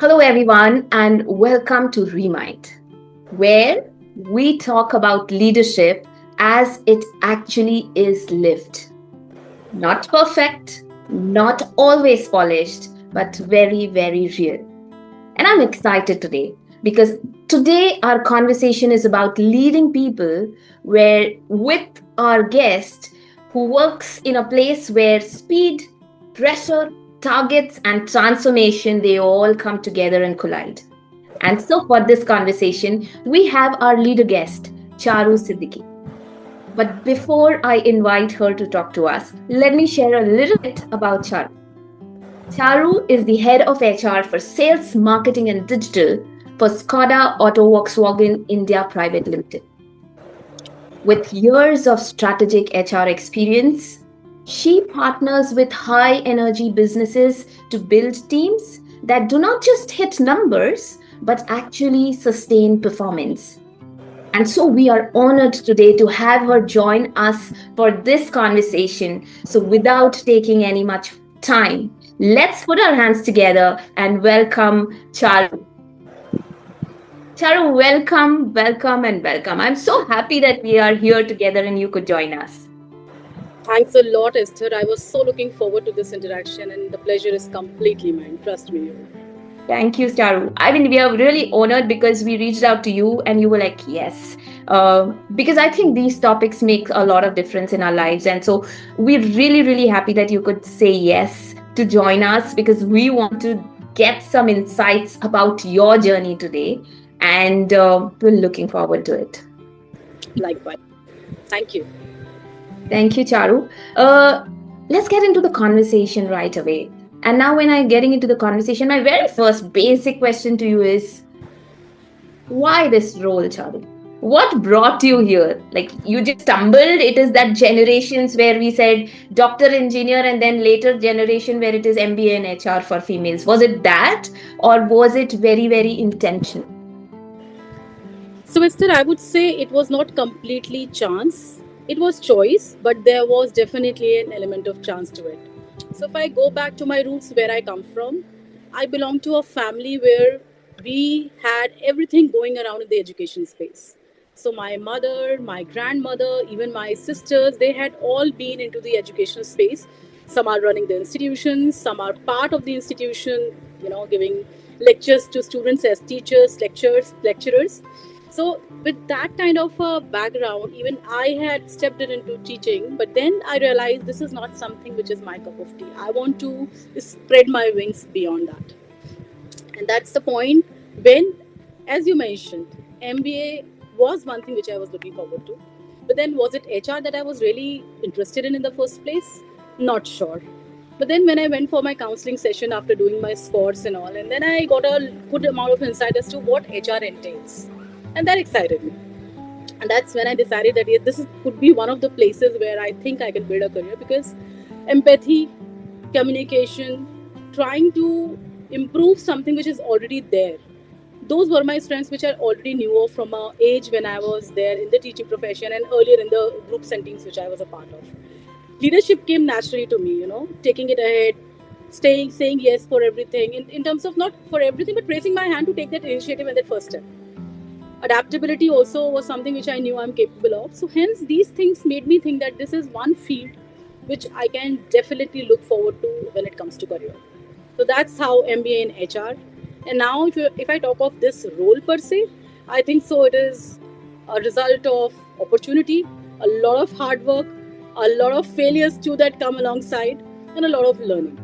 Hello, everyone, and welcome to Remind, where we talk about leadership as it actually is lived. Not perfect, not always polished, but very, very real. And I'm excited today because today our conversation is about leading people where with our guest who works in a place where speed, pressure, targets and transformation they all come together and collide. And so for this conversation, we have our leader guest, Charu Siddiqui. But before I invite her to talk to us, let me share a little bit about Charu. Charu is the head of HR for sales, marketing, and digital for Skoda Auto Volkswagen India Private Limited. With years of strategic HR experience, she partners with high energy businesses to build teams that do not just hit numbers but actually sustain performance. And so we are honored today to have her join us for this conversation. So without taking any much time, let's put our hands together and welcome Charu. Charu, welcome, welcome, and welcome. I'm so happy that we are here together and you could join us. Thanks a lot, Esther. I was so looking forward to this interaction, and the pleasure is completely mine. Trust me. Thank you, Charu. I mean, we are really honored because we reached out to you and you were like, yes. Because I think these topics make a lot of difference in our lives. And so we're really, really happy that you could say yes to join us because we want to get some insights about your journey today. And we're looking forward to it. Likewise. Thank you. Thank you, Charu. Uh, let's get into the conversation right away. And now, when I'm getting into the conversation, my very first basic question to you is why this role, Charu? What brought you here? Like you just stumbled? It is that generations where we said doctor, engineer, and then later generation where it is MBA and HR for females. Was it that, or was it very, very intentional? So, Esther, I would say it was not completely chance. It was choice, but there was definitely an element of chance to it. So, if I go back to my roots where I come from, I belong to a family where we had everything going around in the education space. So, my mother, my grandmother, even my sisters, they had all been into the educational space. Some are running the institutions, some are part of the institution, giving lectures to students as teachers, lecturers. So, with that kind of a background, even I had stepped into teaching, but then I realized this is not something which is my cup of tea. I want to spread my wings beyond that. And that's the point when, as you mentioned, MBA was one thing which I was looking forward to. But then, was it HR that I was really interested in the first place? Not sure. But then, when I went for my counseling session after doing my sports and all, and then I got a good amount of insight as to what HR entails, and that excited me. And that's when I decided that could be one of the places where I think I can build a career because empathy, communication, trying to improve something which is already there. Those were my strengths which I already knew of from a age when I was there in the teaching profession and earlier in the groups and teams which I was a part of. Leadership came naturally to me, taking it ahead, saying yes for everything, in terms of not for everything, but raising my hand to take that initiative and that first step. Adaptability also was something which I knew I'm capable of. So hence these things made me think that this is one field which I can definitely look forward to when it comes to career. So that's how MBA in HR. And now if I talk of this role per se, I think so it is a result of opportunity, a lot of hard work, a lot of failures too that come alongside, and a lot of learning.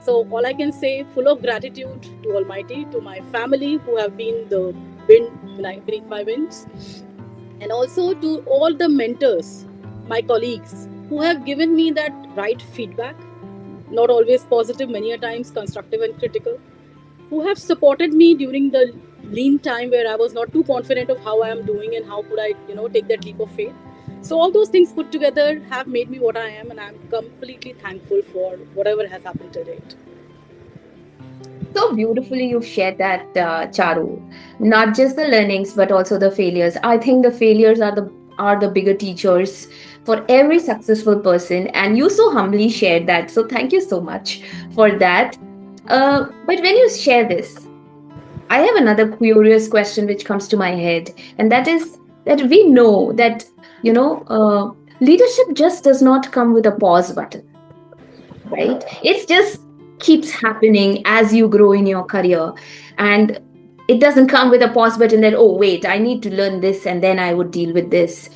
So all I can say, full of gratitude to Almighty, to my family who have been the wind beneath my wings, and also to all the mentors, my colleagues who have given me that right feedback, not always positive, many a times constructive and critical, who have supported me during the lean time where I was not too confident of how I am doing and how could I, take that leap of faith. So all those things put together have made me what I am, and I'm completely thankful for whatever has happened to date. So beautifully you've shared that, Charu. Not just the learnings, but also the failures. I think the failures are the bigger teachers for every successful person, and you so humbly shared that. So thank you so much for that. But when you share this, I have another curious question which comes to my head, and that is that we know that, leadership just does not come with a pause button, right? It just keeps happening as you grow in your career. And it doesn't come with a pause button that, oh, wait, I need to learn this and then I would deal with this.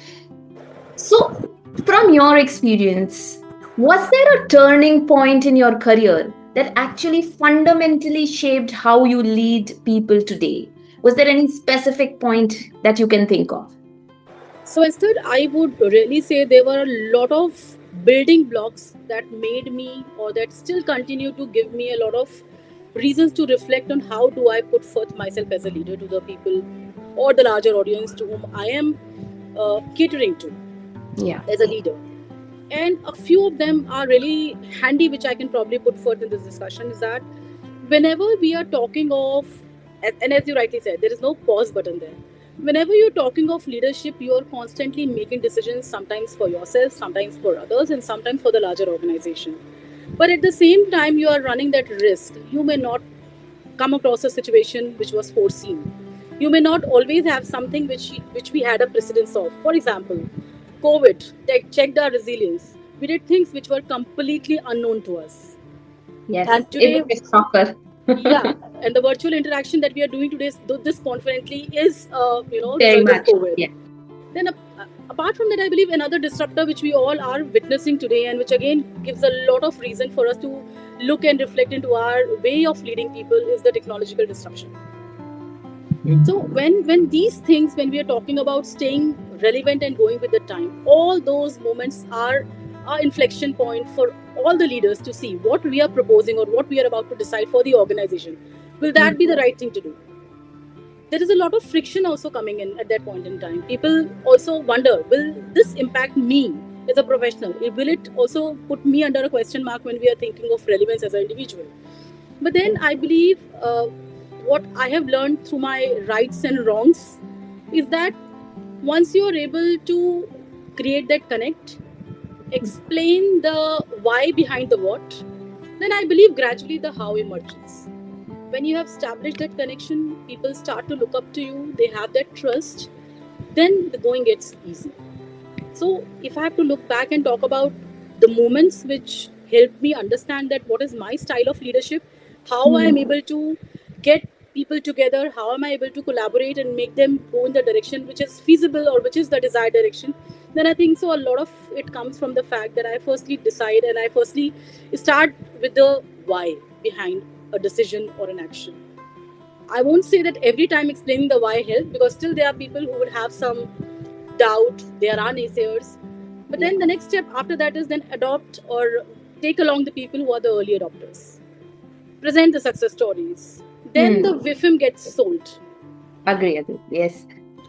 So, from your experience, was there a turning point in your career that actually fundamentally shaped how you lead people today? Was there any specific point that you can think of? So instead, I would really say there were a lot of building blocks that made me, or that still continue to give me a lot of reasons to reflect on how do I put forth myself as a leader to the people or the larger audience to whom I am catering to Yeah. as a leader. And a few of them are really handy, which I can probably put forth in this discussion, is that whenever we are talking of, and as you rightly said, there is no pause button there. Whenever you're talking of leadership, you're constantly making decisions, sometimes for yourself, sometimes for others, and sometimes for the larger organization. But at the same time, you are running that risk. You may not come across a situation which was foreseen. You may not always have something which we had a precedence of. For example, COVID checked our resilience. We did things which were completely unknown to us. Yes. And It today, was a shocker. yeah, and the virtual interaction that we are doing today, this confidently, is Very result of much. COVID. Yeah. Then apart from that, I believe another disruptor which we all are witnessing today, and which again gives a lot of reason for us to look and reflect into our way of leading people, is the technological disruption. So when these things, when we are talking about staying relevant and going with the time, all those moments are inflection point for all the leaders to see what we are proposing or what we are about to decide for the organization. Will that be the right thing to do? There is a lot of friction also coming in at that point in time. People also wonder, will this impact me as a professional? Will it also put me under a question mark when we are thinking of relevance as an individual? But then I believe what I have learned through my rights and wrongs is that once you are able to create that connect, explain the why behind the what, then I believe gradually the how emerges. When you have established that connection, people start to look up to you, they have that trust, then the going gets easy. So if I have to look back and talk about the moments which helped me understand that what is my style of leadership, how I am able to get people together, how am I able to collaborate and make them go in the direction which is feasible or which is the desired direction, then I think so a lot of it comes from the fact that I firstly decide and I firstly start with the why behind a decision or an action. I won't say that every time explaining the why helps, because still there are people who would have some doubt, there are naysayers. But then the next step after that is then adopt or take along the people who are the early adopters. Present the success stories. Then the WIFM gets sold. Agree. Yes.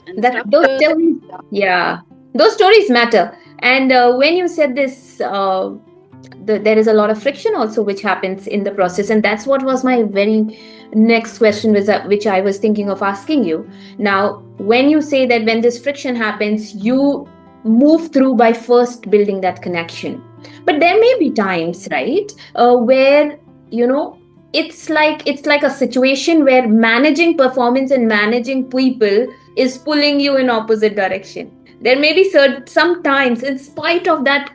And Those stories, yeah, those stories matter. And when you said this, there is a lot of friction also which happens in the process, and that's what was my very next question, which I was thinking of asking you. Now, when you say that when this friction happens, you move through by first building that connection, but there may be times, right, where it's like a situation where managing performance and managing people is pulling you in opposite direction. There may be some times, in spite of that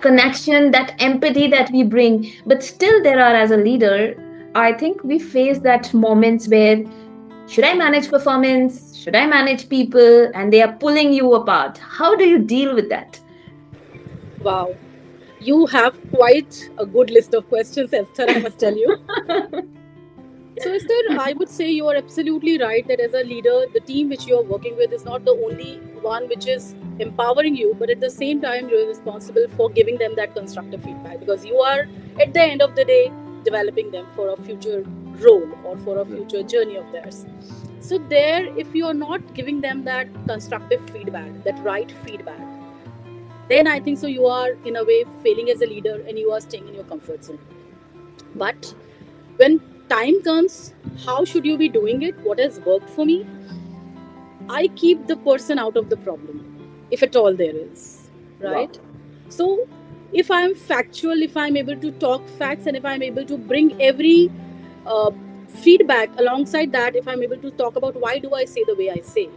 connection, that empathy that we bring, but still there are, as a leader, I think we face that moments where, should I manage performance, should I manage people, and they are pulling you apart. How do you deal with that? Wow, you have quite a good list of questions, Esther, I must tell you. So Esther, I would say you are absolutely right that as a leader, the team which you are working with is not the only one which is empowering you, but at the same time you are responsible for giving them that constructive feedback, because you are at the end of the day developing them for a future role or for a future journey of theirs. So there, if you are not giving them that constructive feedback, that right feedback, then I think so you are in a way failing as a leader and you are staying in your comfort zone. But when time comes, how should you be doing it? What has worked for me? I keep the person out of the problem, if at all there is, right? Wow. So if I'm factual, if I'm able to talk facts, and if I'm able to bring every feedback alongside that, if I'm able to talk about why do I say the way I say,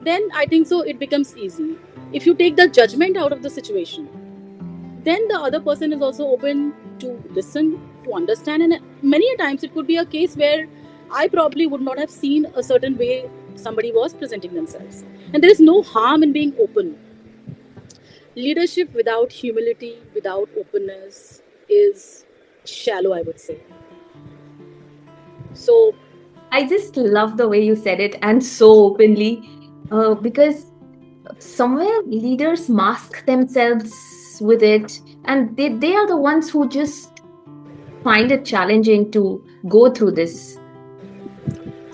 then I think so it becomes easy. If you take the judgment out of the situation, then the other person is also open to listen, to understand. And many a times it could be a case where I probably would not have seen a certain way somebody was presenting themselves. And there is no harm in being open. Leadership without humility, without openness is shallow, I would say. So I just love the way you said it, and so openly, because somewhere leaders mask themselves with it, and they are the ones who just find it challenging to go through this.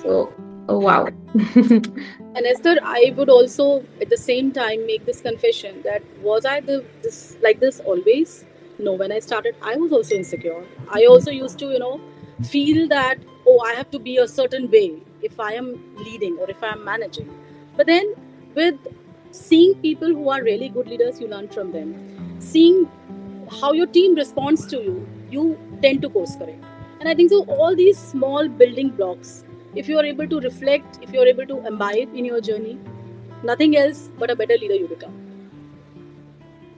So, oh wow. And Esther, I would also at the same time make this confession that was I this like this always? No, when I started, I was also insecure. I also used to, feel that, oh, I have to be a certain way if I am leading or if I am managing. But then with seeing people who are really good leaders, you learn from them. Seeing how your team responds to you, you tend to course correct. And I think so all these small building blocks, if you are able to reflect, if you are able to imbibe in your journey, nothing else but a better leader you become.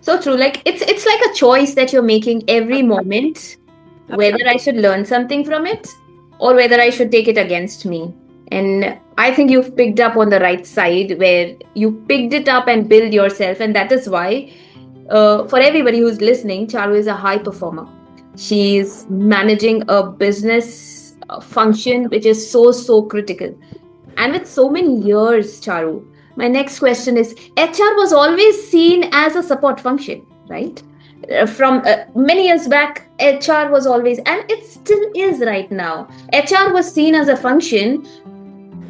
So true. Like it's like a choice that you're making every moment, whether I should learn something from it or whether I should take it against me. And I think you've picked up on the right side where you picked it up and build yourself. And that is why, for everybody who's listening, Charu is a high performer. She's managing a business function which is so critical. And with so many years, Charu, my next question is HR was always seen as a support function, right? From many years back, HR was always, and it still is right now. HR was seen as a function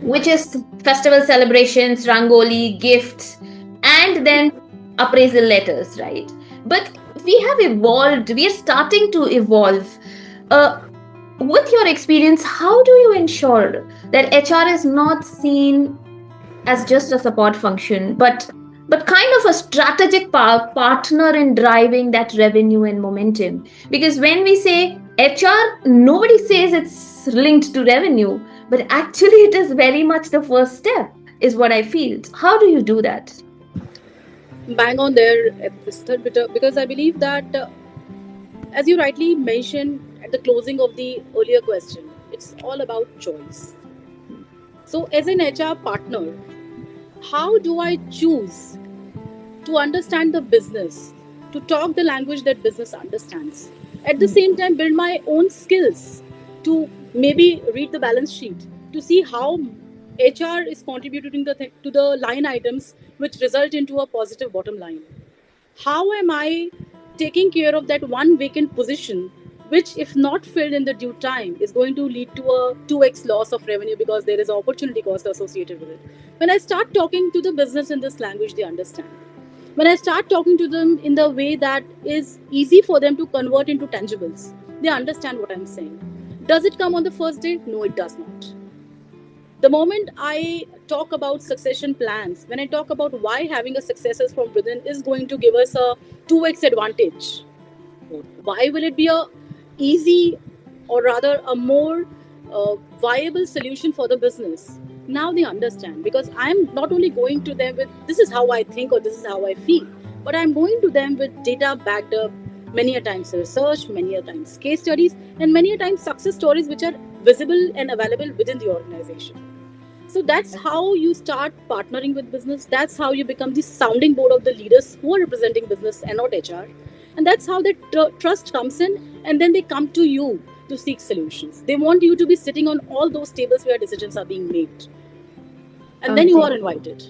which is festival celebrations, rangoli, gifts, and then appraisal letters, right? But we have evolved, we are starting to evolve. With your experience, how do you ensure that HR is not seen as just a support function, but kind of a strategic partner in driving that revenue and momentum? Because when we say HR, nobody says it's linked to revenue, but actually it is very much the first step, is what I feel. How do you do that? Bang on there at this third bit, because I believe that, as you rightly mentioned at the closing of the earlier question, it's all about choice. So, as an HR partner, how do I choose to understand the business, to talk the language that business understands? At the same time, build my own skills to maybe read the balance sheet, to see how HR is contributing to the line items which result into a positive bottom line. How am I taking care of that one vacant position, which, if not filled in the due time, is going to lead to a 2x loss of revenue because there is opportunity cost associated with it? When I start talking to the business in this language they understand, when I start talking to them in the way that is easy for them to convert into tangibles, they understand what I'm saying. Does it come on the first day? No, it does not. The moment I talk about succession plans, when I talk about why having a successor from within is going to give us a 2x advantage, why will it be a easy, or rather a more viable solution for the business? Now they understand, because I'm not only going to them with this is how I think or this is how I feel, but I'm going to them with data backed up, many a times research, many a times case studies, and many a times success stories which are visible and available within the organization. So that's how you start partnering with business. That's how you become the sounding board of the leaders who are representing business and not HR. And that's how the trust comes in, and then they come to you to seek solutions. They want you to be sitting on all those tables where decisions are being made. And then you are invited.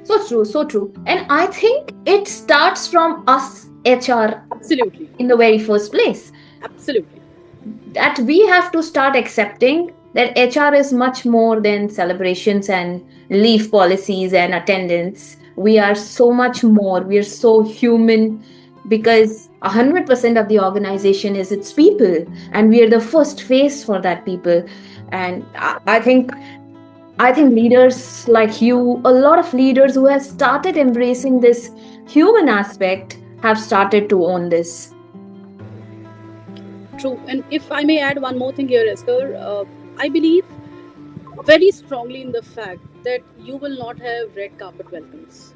So true. And I think it starts from us, HR. Absolutely. In the very first place. Absolutely. That we have to start accepting that HR is much more than celebrations and leave policies and attendance. We are so much more. We are so human, because 100% of the organization is its people, and we are the first face for that people. And I think leaders like you, a lot of leaders who have started embracing this human aspect, have started to own this. True. And if I may add one more thing here, Esther, I believe very strongly in the fact that you will not have red carpet welcomes.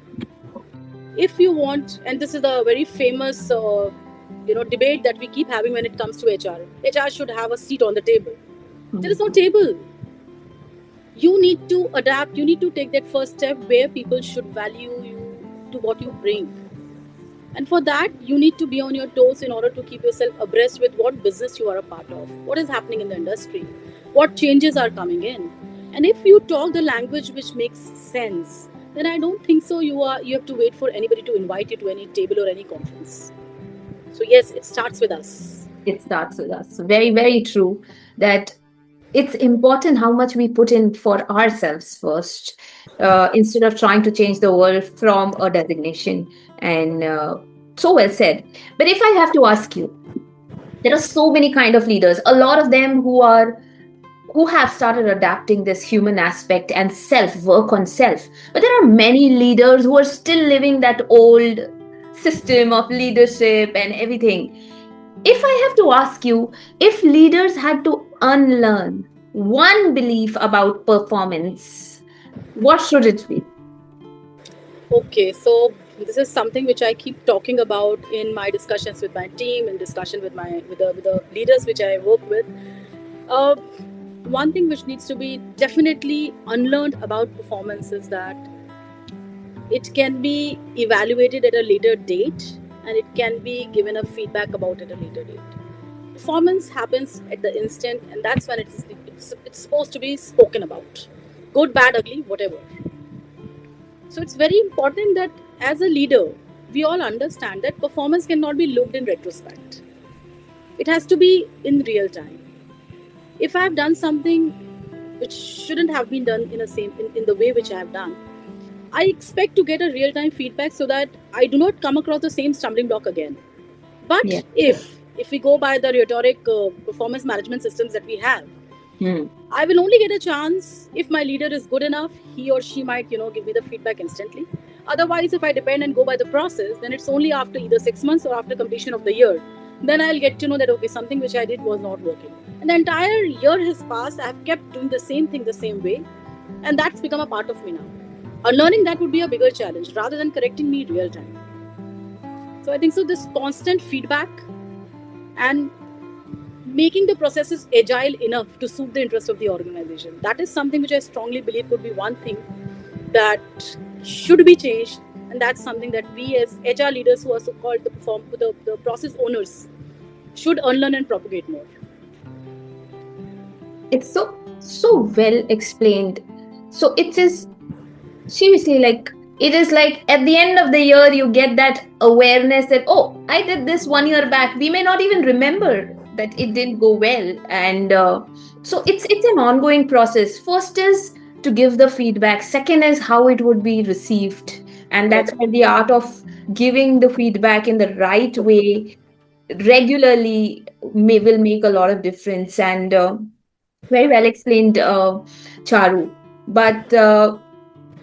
If you want, and this is a very famous, debate that we keep having when it comes to HR. HR should have a seat on the table. There is no table. You need to adapt. You need to take that first step where people should value you to what you bring. And for that, you need to be on your toes in order to keep yourself abreast with what business you are a part of, what is happening in the industry, what changes are coming in. And if you talk the language which makes sense, then I don't think so you have to wait for anybody to invite you to any table or any conference. So yes, it starts with us. It starts with us. Very, very true that it's important how much we put in for ourselves first, instead of trying to change the world from a designation. And so well said. But if I have to ask you, there are so many kind of leaders, a lot of them who have started adapting this human aspect and work on self. But there are many leaders who are still living that old system of leadership and everything. If I have to ask you, if leaders had to unlearn one belief about performance, what should it be? Okay, so this is something which I keep talking about in my discussions with my team, in discussion with the leaders which I work with. One thing which needs to be definitely unlearned about performance is that it can be evaluated at a later date and it can be given a feedback about at a later date. Performance happens at the instant, and that's when it's supposed to be spoken about. Good, bad, ugly, whatever. So it's very important that as a leader, we all understand that performance cannot be looked in retrospect. It has to be in real time. If I have done something which shouldn't have been done in the way which I have done, I expect to get a real time feedback so that I do not come across the same stumbling block again. But if we go by the rhetoric performance management systems that we have, I will only get a chance if my leader is good enough. He or she might, give me the feedback instantly. Otherwise, if I depend and go by the process, then it's only after either 6 months or after completion of the year. Then I'll get to know that, okay, something which I did was not working. And the entire year has passed. I have kept doing the same thing the same way. And that's become a part of me now. Unlearning that would be a bigger challenge rather than correcting me real time. So I think so this constant feedback and making the processes agile enough to suit the interest of the organization. That is something which I strongly believe would be one thing that should be changed, and that's something that we as HR leaders who are so-called the process owners should unlearn and propagate more. It's so well explained. So it is seriously like, it is like at the end of the year you get that awareness that, oh, I did this 1 year back. We may not even remember that it didn't go well. And so it's an ongoing process. First is to give the feedback. Second is how it would be received. And that's where the art of giving the feedback in the right way regularly will make a lot of difference. And very well explained, Charu. But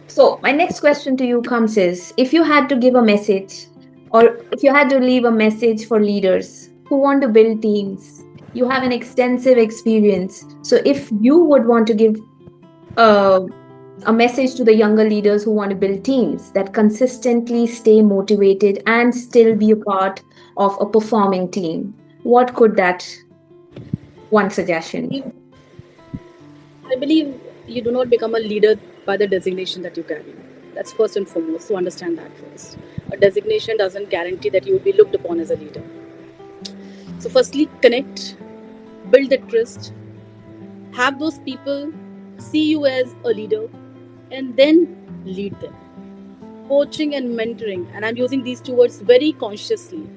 so my next question to you comes is, if you had to give a message, or if you had to leave a message for leaders who want to build teams, you have an extensive experience. So if you would want to give a message to the younger leaders who want to build teams that consistently stay motivated and still be a part of a performing team, what could that one suggestion be? I believe you do not become a leader by the designation that you carry. That's first and foremost, to understand that first. A designation doesn't guarantee that you will be looked upon as a leader. So firstly, connect, build the trust, have those people see you as a leader, and then lead them. Coaching and mentoring, and I'm using these two words very consciously.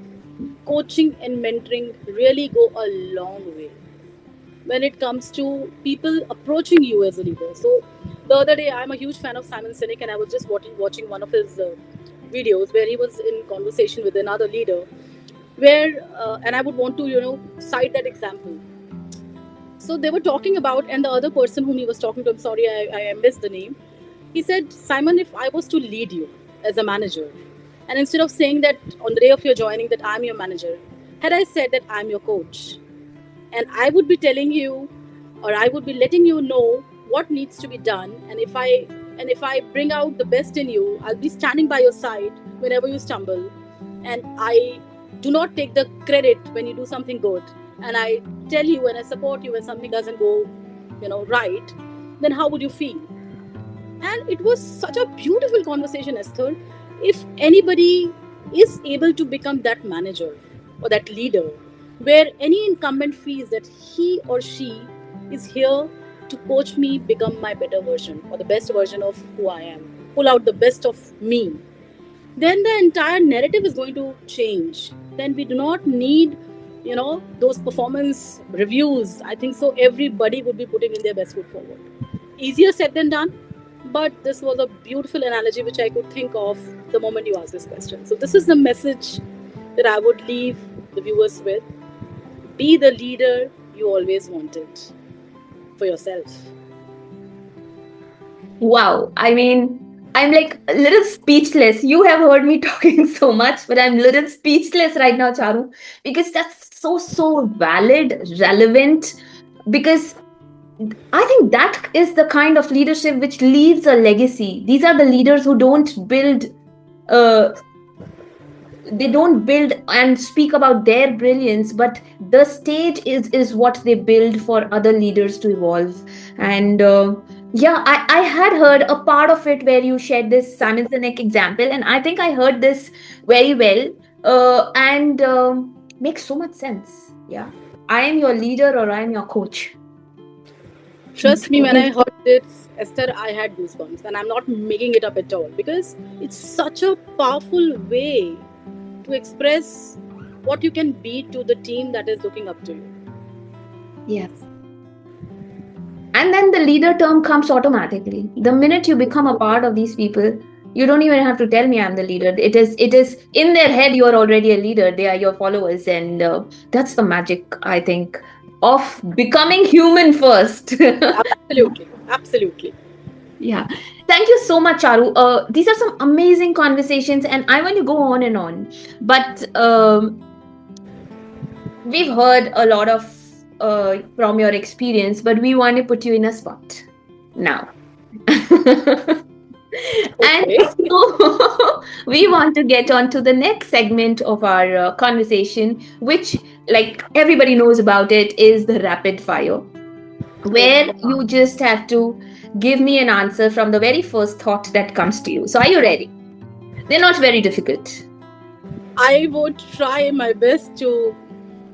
Coaching and mentoring really go a long way when it comes to people approaching you as a leader. So the other day, I'm a huge fan of Simon Sinek, and I was just watching one of his videos where he was in conversation with another leader, where and I would want to cite that example. So they were talking about, and the other person whom he was talking to, I'm sorry, I missed the name. He said, Simon, if I was to lead you as a manager, and instead of saying that on the day of your joining that I'm your manager, had I said that I'm your coach, and I would be telling you, or I would be letting you know what needs to be done. And if I bring out the best in you, I'll be standing by your side whenever you stumble, and I do not take the credit when you do something good, and I tell you and I support you when something doesn't go, right. Then how would you feel? And it was such a beautiful conversation, Esther. If anybody is able to become that manager or that leader, where any incumbent feels that he or she is here to coach me become my better version or the best version of who I am, pull out the best of me, then the entire narrative is going to change. Then we do not need, those performance reviews. I think so. Everybody would be putting in their best foot forward. Easier said than done, but this was a beautiful analogy which I could think of the moment you asked this question. So, this is the message that I would leave the viewers with. Be the leader you always wanted for yourself. Wow. I mean, I'm like a little speechless. You have heard me talking so much, but I'm a little speechless right now, Charu, because that's so valid, relevant, because I think that is the kind of leadership which leaves a legacy. These are the leaders who don't build and speak about their brilliance, but the stage is what they build for other leaders to evolve. And I had heard a part of it where you shared this Simon Sinek example, and I think I heard this very well, and makes so much sense. Yeah, I am your leader or I am your coach. Trust me, when I heard this, Esther, I had goosebumps, and I'm not making it up at all, because it's such a powerful way to express what you can be to the team that is looking up to you. Yes. And then the leader term comes automatically. The minute you become a part of these people, you don't even have to tell me I'm the leader. It is in their head, you're already a leader. They are your followers. And that's the magic, I think, of becoming human first. Absolutely. Yeah. Thank you so much, Charu. These are some amazing conversations, and I want to go on and on. But we've heard a lot of from your experience, but we want to put you in a spot now. And so we want to get on to the next segment of our conversation, which, like everybody knows about it, is the rapid fire, where you just have to give me an answer from the very first thought that comes to you. So are you ready? They're not very difficult. I would try my best to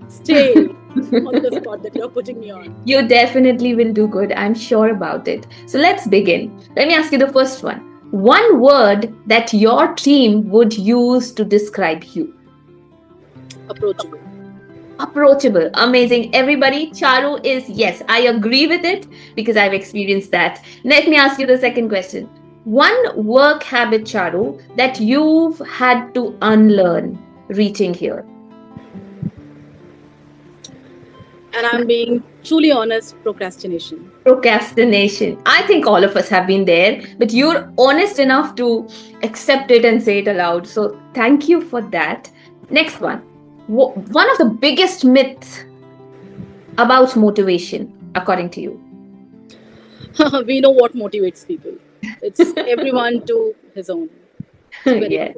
stay on the spot that you're putting me on. You definitely will do good. I'm sure about it. So let's begin. Let me ask you the first one. One word that your team would use to describe you. Approachable. Approachable. Amazing. Everybody, Charu is, yes, I agree with it because I've experienced that. Let me ask you the second question. One work habit, Charu, that you've had to unlearn reaching here. And I'm being truly honest, procrastination. Procrastination. I think all of us have been there, but you're honest enough to accept it and say it aloud. So thank you for that. Next one. One of the biggest myths about motivation, according to you. We know what motivates people. It's everyone to his own. Yes.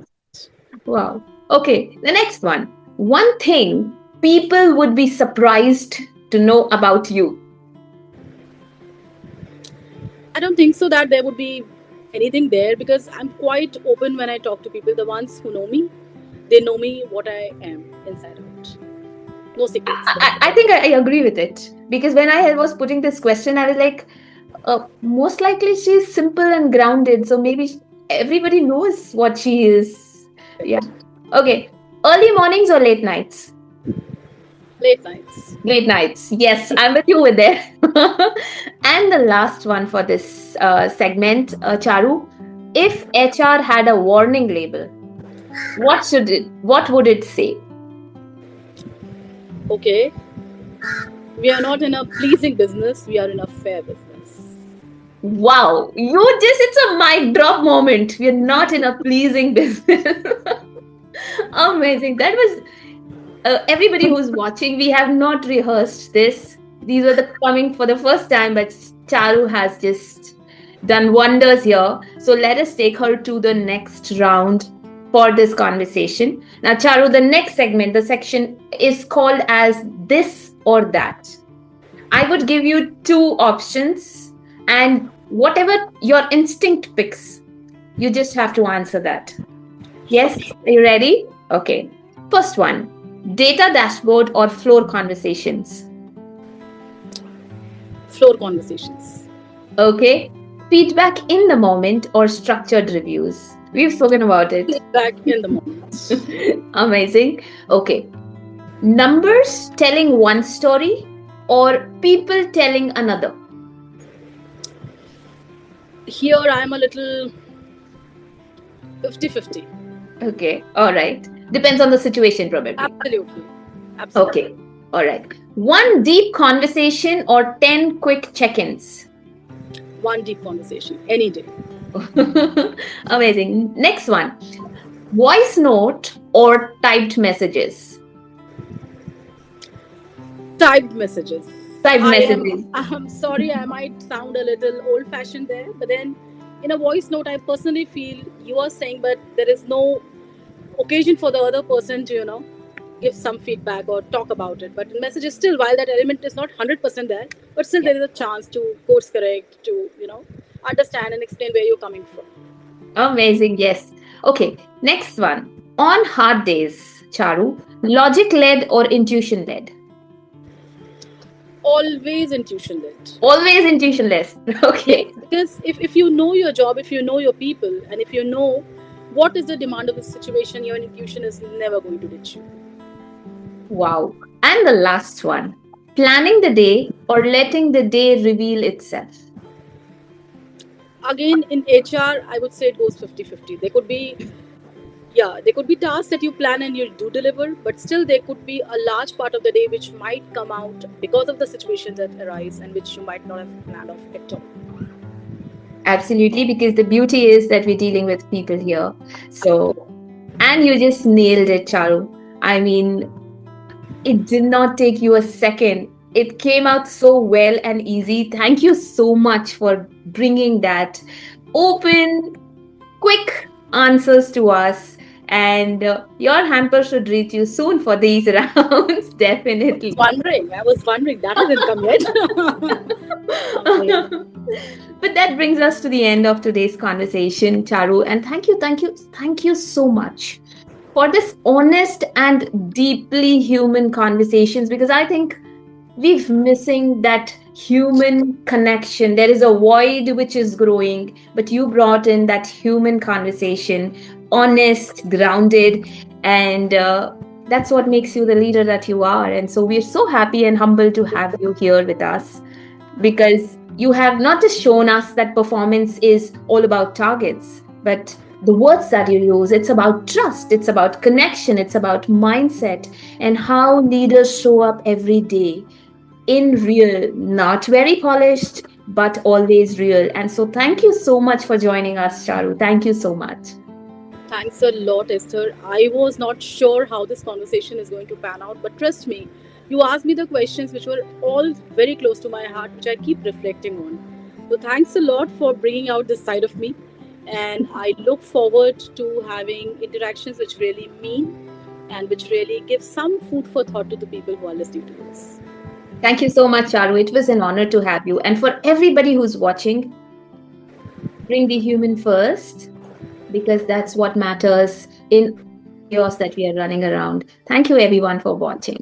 Wow. Okay. The next one. One thing people would be surprised to know about you. I don't think so that there would be anything there, because I'm quite open when I talk to people. The ones who know me, they know me what I am inside out. No secrets. I think I agree with it, because when I was putting this question, I was like, most likely she's simple and grounded. So maybe everybody knows what she is. Yeah. Okay. Early mornings or late nights? Late nights. Late nights. Yes, I'm with you with that. And the last one for this segment, Charu, if HR had a warning label, what would it say? Okay. We are not in a pleasing business. We are in a fair business. Wow. It's a mic drop moment. We are not in a pleasing business. Amazing. That was everybody who's watching, we have not rehearsed this. These were coming for the first time, but Charu has just done wonders here. So let us take her to the next round for this conversation. Now, Charu, the next segment, the section is called as This or That. I would give you two options, and whatever your instinct picks, you just have to answer that. Yes? Are you ready? Okay. First one, data dashboard or floor conversations? Floor conversations. Okay. Feedback in the moment or structured reviews? We've spoken about it. Feedback in the moment. Amazing. Okay. Numbers telling one story or people telling another? Here I am a little 50-50. Okay. All right. Depends on the situation, probably. Absolutely. Okay. All right. One deep conversation or 10 quick check-ins? One deep conversation, any day. Amazing. Next one. Voice note or typed messages? Typed messages. Messages. I'm sorry, I might sound a little old-fashioned there, but then in a voice note, I personally feel you are saying, but there is no occasion for the other person to, give some feedback or talk about it. But in messages, still, while that element is not 100% there, but still there is a chance to course correct, to, understand and explain where you're coming from. Amazing. Yes. Okay. Next one. On hard days, Charu, logic-led or intuition-led? Always intuition-led. Always intuition-led. Okay. Yes, because if you know your job, if you know your people, and if you know what is the demand of the situation, your intuition is never going to ditch you. Wow. And the last one. Planning the day or letting the day reveal itself? Again, in HR, I would say it goes 50-50. There could be tasks that you plan and you do deliver, but still there could be a large part of the day which might come out because of the situations that arise and which you might not have planned of at all. Absolutely, because the beauty is that we're dealing with people here. So, and you just nailed it, Charu. I mean, it did not take you a second. It came out so well and easy. Thank you so much for bringing that open, quick answers to us. And your hamper should reach you soon for these rounds, definitely. I was wondering. That hasn't come yet. But that brings us to the end of today's conversation, Charu. And thank you so much for this honest and deeply human conversations, because I think we're missing that human connection. There is a void which is growing, but you brought in that human conversation, honest, grounded, and that's what makes you the leader that you are. And so we're so happy and humbled to have you here with us, because you have not just shown us that performance is all about targets, but the words that you use, it's about trust, it's about connection, it's about mindset, and how leaders show up every day in real, not very polished, but always real. And so thank you so much for joining us, Charu. Thank you so much. Thanks a lot, Esther. I was not sure how this conversation is going to pan out, but trust me, you asked me the questions which were all very close to my heart, which I keep reflecting on. So thanks a lot for bringing out this side of me. And I look forward to having interactions which really mean and which really give some food for thought to the people who are listening to this. Thank you so much, Charu. It was an honor to have you. And for everybody who's watching, bring the human first, because that's what matters in chaos that we are running around. Thank you, everyone, for watching.